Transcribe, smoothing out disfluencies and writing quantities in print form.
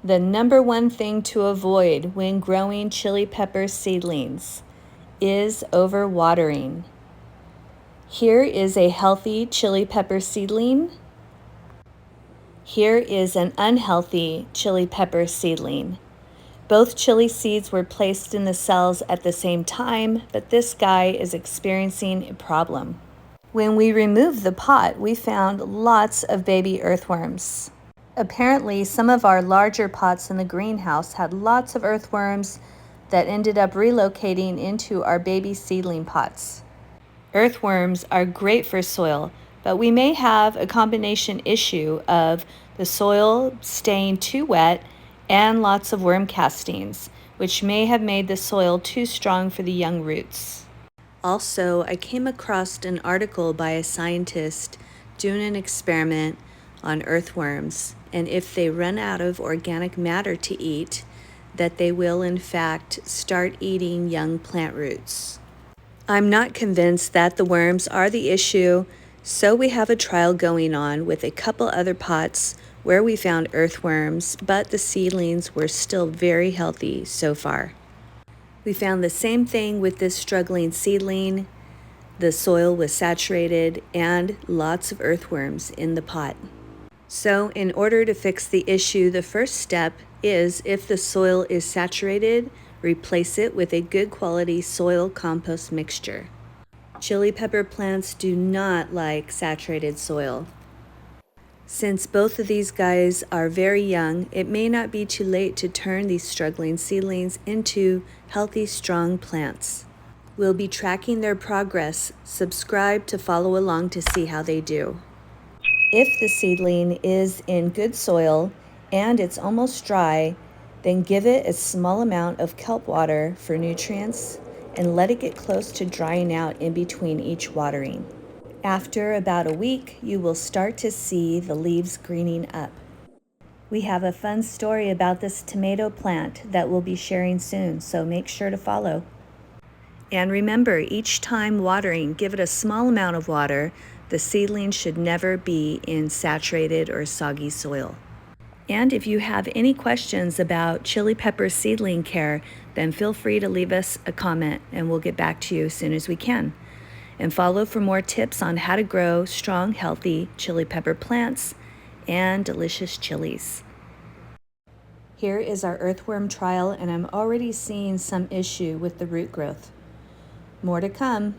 The number one thing to avoid when growing chili pepper seedlings is overwatering. Here is a healthy chili pepper seedling. Here is an unhealthy chili pepper seedling. Both chili seeds were placed in the cells at the same time, but this guy is experiencing a problem. When we removed the pot, we found lots of baby earthworms. Apparently, some of our larger pots in the greenhouse had lots of earthworms that ended up relocating into our baby seedling pots. Earthworms are great for soil, but we may have a combination issue of the soil staying too wet and lots of worm castings, which may have made the soil too strong for the young roots. Also, I came across an article by a scientist doing an experiment on earthworms, and if they run out of organic matter to eat, that they will in fact start eating young plant roots. I'm not convinced that the worms are the issue, so we have a trial going on with a couple other pots where we found earthworms, but the seedlings were still very healthy so far. We found the same thing with this struggling seedling. The soil was saturated and lots of earthworms in the pot. So in order to fix the issue, the first step is, if the soil is saturated, replace it with a good quality soil compost mixture. Chili pepper plants do not like saturated soil. Since both of these guys are very young, it may not be too late to turn these struggling seedlings into healthy, strong plants. We'll be tracking their progress. Subscribe to follow along to see how they do. If the seedling is in good soil and it's almost dry, then give it a small amount of kelp water for nutrients and let it get close to drying out in between each watering. After about a week, you will start to see the leaves greening up. We have a fun story about this tomato plant that we'll be sharing soon, so make sure to follow. And remember, each time watering, give it a small amount of water. The seedling should never be in saturated or soggy soil. And if you have any questions about chili pepper seedling care, then feel free to leave us a comment and we'll get back to you as soon as we can. And follow for more tips on how to grow strong, healthy chili pepper plants and delicious chilies. Here is our earthworm trial, and I'm already seeing some issue with the root growth. More to come.